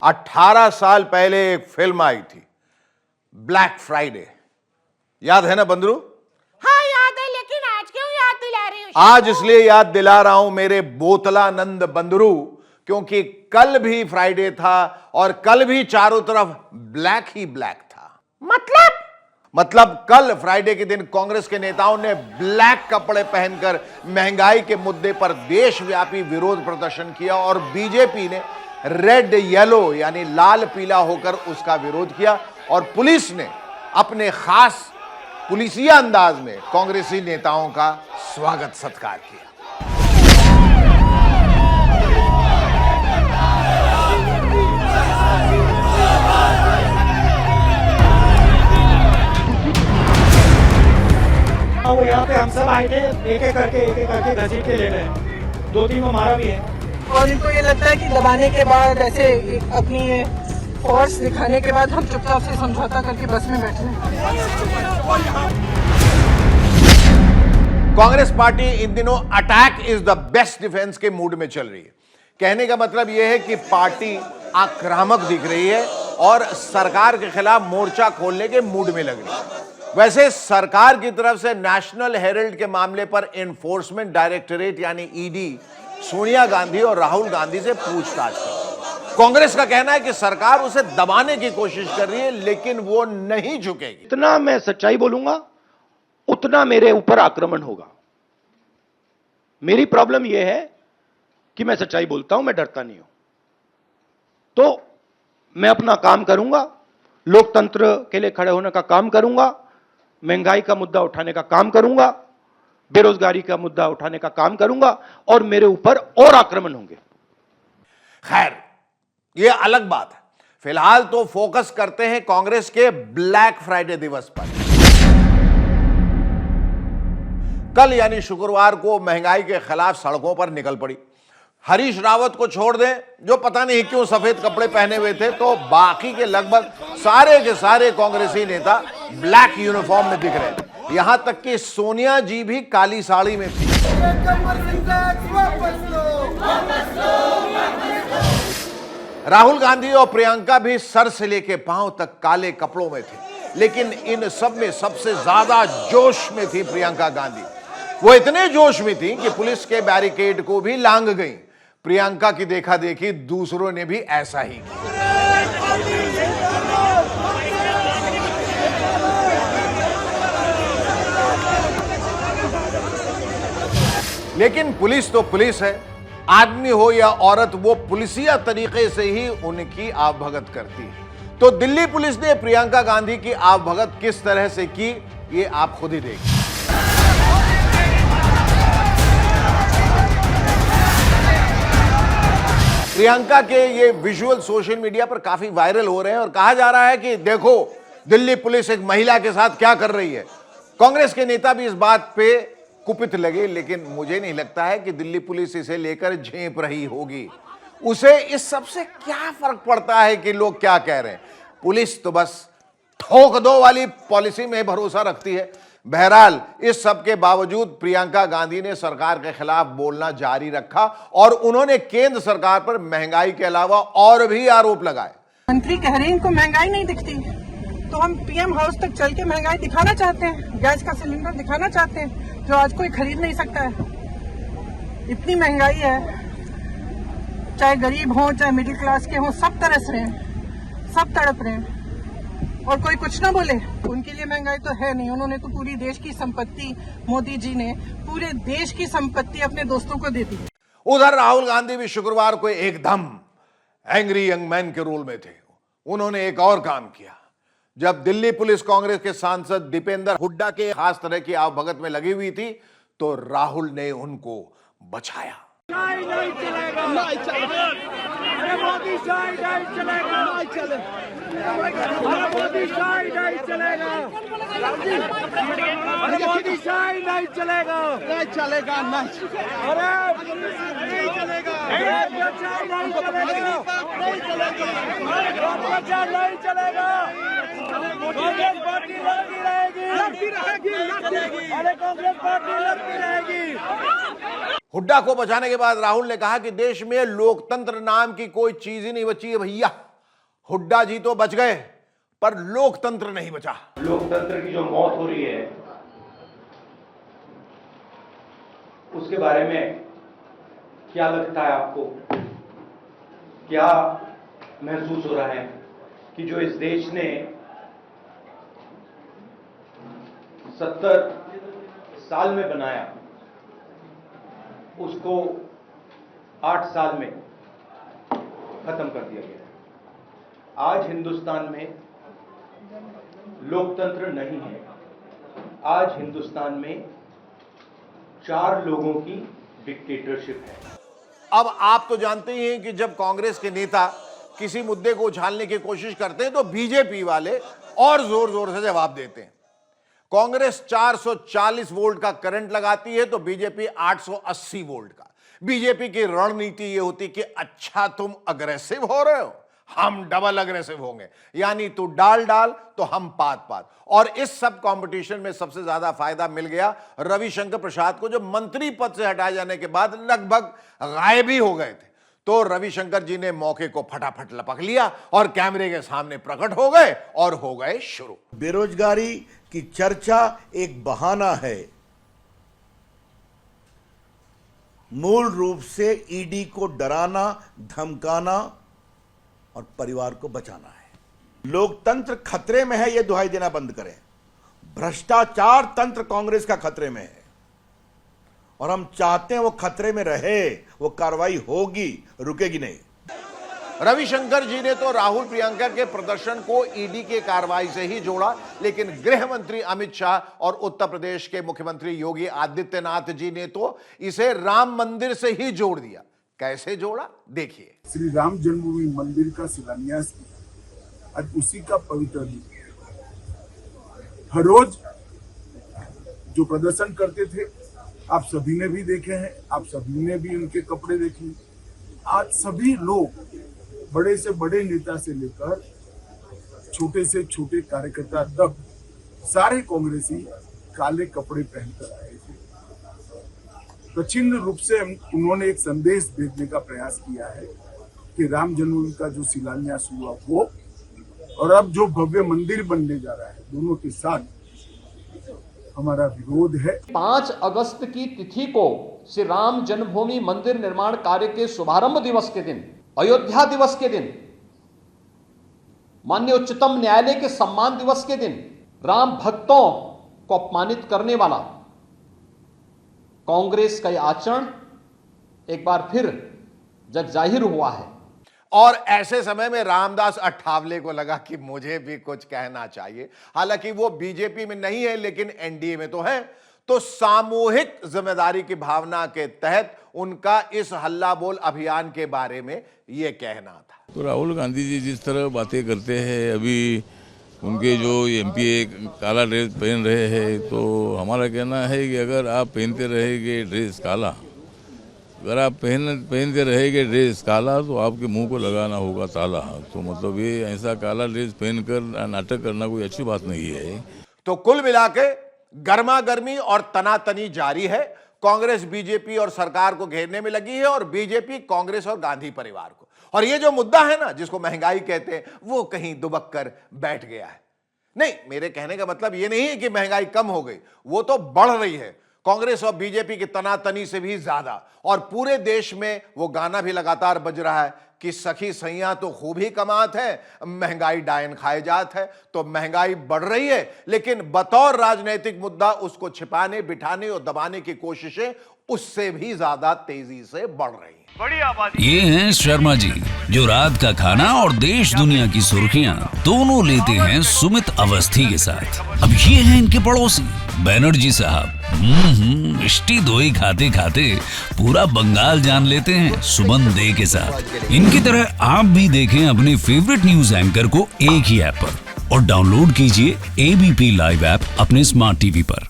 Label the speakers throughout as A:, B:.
A: 18 साल पहले एक फिल्म आई थी ब्लैक फ्राइडे, याद है ना बंदरू?
B: हाँ याद है, लेकिन आज क्यों याद दिला रही हो?
A: आज इसलिए याद दिला रहा हूं मेरे बोतलानंद बंदरू, क्योंकि कल भी फ्राइडे था और कल भी चारों तरफ ब्लैक ही ब्लैक था। मतलब कल फ्राइडे के दिन कांग्रेस के नेताओं ने ब्लैक कपड़े पहनकर महंगाई के मुद्दे पर देशव्यापी विरोध प्रदर्शन किया और बीजेपी ने रेड येलो यानी लाल पीला होकर उसका विरोध किया और पुलिस ने अपने खास पुलिसिया अंदाज में कांग्रेसी नेताओं का स्वागत सत्कार किया।
C: वो यहाँ पे हम सब आए थे, एक एक करके घसीट के ले गए, 2-3 को मारा भी है।
D: और इनको ये लगता है कि दबाने के बाद ऐसे अपनी फोर्स दिखाने के बाद हम चुपचाप से समझौता करके बस में बैठे हैं।
A: कांग्रेस पार्टी इन दिनों attack is the best defence के मूड में चल रही है। कहने का मतलब यह है कि पार्टी आक्रामक दिख रही है और सरकार के खिलाफ मोर्चा खोलने के मूड में लग रही है। वैसे सरकार की तरफ से नेशनल हेराल्ड के मामले पर एनफोर्समेंट डायरेक्टरेट यानी ईडी सोनिया गांधी और राहुल गांधी से पूछताछ कर। कांग्रेस का कहना है कि सरकार उसे दबाने की कोशिश कर रही है, लेकिन वो नहीं झुकेगी।
E: जितना मैं सच्चाई बोलूंगा उतना मेरे ऊपर आक्रमण होगा। मेरी प्रॉब्लम यह है कि मैं सच्चाई बोलता हूं, मैं डरता नहीं हूं। तो मैं अपना काम करूंगा, लोकतंत्र के लिए खड़े होने का काम करूंगा, महंगाई का मुद्दा उठाने का काम करूंगा, बेरोजगारी का मुद्दा उठाने का काम करूंगा और मेरे ऊपर और आक्रमण होंगे।
A: खैर, यह अलग बात है। फिलहाल तो फोकस करते हैं कांग्रेस के ब्लैक फ्राइडे दिवस पर। कल यानी शुक्रवार को महंगाई के खिलाफ सड़कों पर निकल पड़ी। हरीश रावत को छोड़ दें, जो पता नहीं क्यों सफेद कपड़े पहने हुए थे, तो बाकी के लगभग सारे के सारे कांग्रेसी नेता ब्लैक यूनिफॉर्म में दिख रहे थे। यहां तक कि सोनिया जी भी काली साड़ी में थी। राहुल गांधी और प्रियंका भी सर से लेकर पांव तक काले कपड़ों में थे, लेकिन इन सब में सबसे ज्यादा जोश में थी प्रियंका गांधी। वो इतने जोश में थी कि पुलिस के बैरिकेड को भी लांग गई। प्रियंका की देखा देखी दूसरों ने भी ऐसा ही किया। लेकिन पुलिस तो पुलिस है, आदमी हो या औरत, वो पुलिसिया तरीके से ही उनकी आवभगत करती है। तो दिल्ली पुलिस ने प्रियंका गांधी की आवभगत किस तरह से की, ये आप खुद ही देखिए। प्रियंका के ये विजुअल सोशल मीडिया पर काफी वायरल हो रहे हैं और कहा जा रहा है कि देखो दिल्ली पुलिस एक महिला के साथ क्या कर रही है। कांग्रेस के नेता भी इस बात पे कुपित लगे, लेकिन मुझे नहीं लगता है कि दिल्ली पुलिस इसे लेकर झेप रही होगी। उसे इस सब से क्या फर्क पड़ता है कि लोग क्या कह रहे हैं। पुलिस तो बस ठोक दो वाली पॉलिसी में भरोसा रखती है। बहरहाल इस सब के बावजूद प्रियंका गांधी ने सरकार के खिलाफ बोलना जारी रखा और उन्होंने केंद्र सरकार पर महंगाई के अलावा और भी आरोप लगाए।
D: मंत्री कह रहे हैं इनको महंगाई नहीं दिखती, तो हम पीएम हाउस तक चल के महंगाई दिखाना चाहते हैं, गैस का सिलेंडर दिखाना चाहते हैं जो आज कोई खरीद नहीं सकता है। इतनी महंगाई है, चाहे गरीब हो चाहे मिडिल क्लास के हो, सब तरस रहे हैं, सब तड़प रहे हैं और कोई कुछ ना बोले। उनके लिए महंगाई तो है नहीं, उन्होंने तो पूरी देश की संपत्ति, मोदी जी ने पूरे देश की संपत्ति अपने दोस्तों को दे दी।
A: उधर राहुल गांधी भी शुक्रवार को एकदम एंग्री यंग मैन के रोल में थे। उन्होंने एक और काम किया। जब दिल्ली पुलिस कांग्रेस के सांसद दीपेंद्र हुड्डा के खास तरह की आवभगत में लगी हुई थी, तो राहुल ने उनको बचाया।
C: नहीं चलेगा, नहीं चलेगा, अरे मोदी शाही नहीं चलेगा, नहीं चलेगा, अरे मोदी शाही नहीं चलेगा, अरे मोदी शाही नहीं चलेगा, नहीं चलेगा, नहीं, अरे नहीं चलेगा, नहीं चलेगा, नहीं चलेगा, कांग्रेस पार्टी लड़ती रहेगी, अरे कांग्रेस पार्टी लड़ती रहेगी।
A: हुड्डा को बचाने के बाद राहुल ने कहा कि देश में लोकतंत्र नाम की कोई चीज ही नहीं बची है भैया। हुड्डा जी तो बच गए पर लोकतंत्र नहीं बचा।
E: लोकतंत्र की जो मौत हो रही है उसके बारे में क्या लगता है आपको? क्या महसूस हो रहा है कि जो इस देश ने 70 साल में बनाया उसको 8 साल में खत्म कर दिया गया? आज हिंदुस्तान में लोकतंत्र नहीं है। आज हिंदुस्तान में 4 लोगों की डिक्टेटरशिप है।
A: अब आप तो जानते ही हैं कि जब कांग्रेस के नेता किसी मुद्दे को उछालने की कोशिश करते हैं तो बीजेपी वाले और जोर जोर से जवाब देते हैं। कांग्रेस 440 वोल्ट का करंट लगाती है तो बीजेपी 880 वोल्ट का। बीजेपी की रणनीति यह होती कि अच्छा तुम अग्रेसिव हो रहे हो, हम डबल अग्रेसिव होंगे, यानी तू डाल डाल तो हम पात पात। और इस सब कंपटीशन में सबसे ज्यादा फायदा मिल गया रविशंकर प्रसाद को, जो मंत्री पद से हटाए जाने के बाद लगभग गायब ही हो गए थे। तो रविशंकर जी ने मौके को फटाफट लपक लिया और कैमरे के सामने प्रकट हो गए और हो गए शुरू।
F: बेरोजगारी की चर्चा एक बहाना है, मूल रूप से ईडी को डराना, धमकाना और परिवार को बचाना है। लोकतंत्र खतरे में है, यह दुहाई देना बंद करें। भ्रष्टाचार तंत्र कांग्रेस का खतरे में है और हम चाहते हैं वो खतरे में रहे, वो कार्रवाई होगी, रुकेगी नहीं।
A: रविशंकर जी ने तो राहुल प्रियंका के प्रदर्शन को ईडी के कार्रवाई से ही जोड़ा, लेकिन गृह मंत्री अमित शाह और उत्तर प्रदेश के मुख्यमंत्री योगी आदित्यनाथ जी ने तो इसे राम मंदिर से ही जोड़ दिया। कैसे जोड़ा, देखिए।
G: श्री राम जन्मभूमि मंदिर का शिलान्यास किया, आज उसी का पवित्र दिन। हर रोज जो प्रदर्शन करते थे आप सभी ने भी देखे हैं, आप सभी ने भी उनके कपड़े देखे। आज सभी लोग, बड़े से बड़े नेता से लेकर छोटे से छोटे कार्यकर्ता तक, सारे कांग्रेसी काले कपड़े पहनकर आए थे। प्रचंड रूप से उन्होंने एक संदेश भेजने का प्रयास किया है कि राम जन्मभूमि का जो शिलान्यास हुआ वो, और अब जो भव्य मंदिर बनने जा रहा है, दोनों के साथ हमारा विरोध है।
H: 5 अगस्त की तिथि को श्री राम जन्मभूमि मंदिर निर्माण कार्य के शुभारंभ दिवस के दिन, अयोध्या दिवस के दिन, माननीय उच्चतम न्यायालय के सम्मान दिवस के दिन राम भक्तों को अपमानित करने वाला कांग्रेस का यह आचरण एक बार फिर जग जाहिर हुआ है।
A: और ऐसे समय में रामदास अठावले को लगा कि मुझे भी कुछ कहना चाहिए। हालांकि वो बीजेपी में नहीं है लेकिन एनडीए में तो है। तो सामूहिक जिम्मेदारी की भावना के तहत उनका इस हल्ला बोल अभियान के बारे में यह कहना था।
I: तो राहुल गांधी जी जिस तरह बातें करते हैं, अभी उनके जो एमपी काला ड्रेस पहन रहे हैं, तो हमारा कहना है कि अगर आप पहनते रहेंगे ड्रेस काला, अगर आप पहनते रहेंगे ड्रेस काला, तो आपके मुंह को लगाना होगा ताला। तो मतलब ये ऐसा काला ड्रेस पहनकर नाटक करना कोई अच्छी बात नहीं है।
A: तो कुल मिलाके गर्मा गर्मी और तनातनी जारी है। कांग्रेस बीजेपी और सरकार को घेरने में लगी है और बीजेपी कांग्रेस और गांधी परिवार को। और ये जो मुद्दा है ना, जिसको महंगाई कहते हैं, वो कहीं दुबक कर बैठ गया है। नहीं, मेरे कहने का मतलब ये नहीं है कि महंगाई कम हो गई, वो तो बढ़ रही है कांग्रेस और बीजेपी की तनातनी से भी ज्यादा। और पूरे देश में वो गाना भी लगातार बज रहा है कि सखी सैया तो खूब ही कमात है, महंगाई डायन खाए जात है। तो महंगाई बढ़ रही है, लेकिन बतौर राजनीतिक मुद्दा उसको छिपाने, बिठाने और दबाने की कोशिशें उससे भी ज्यादा तेजी से बढ़ रही हैं।
J: ये हैं शर्मा जी, जो रात का खाना और देश दुनिया की सुर्खियां दोनों लेते हैं सुमित अवस्थी के साथ। अब ये हैं इनके पड़ोसी बनर्जी साहब। मिष्टी दोई खाते खाते पूरा बंगाल जान लेते हैं सुमन दे के साथ। इनकी तरह आप भी देखें अपने फेवरेट न्यूज एंकर को एक ही ऐप पर और डाउनलोड कीजिए एबीपी लाइव ऐप अपने स्मार्ट टीवी पर।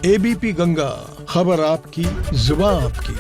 K: एबीपी गंगा, खबर आपकी, जुबान आपकी।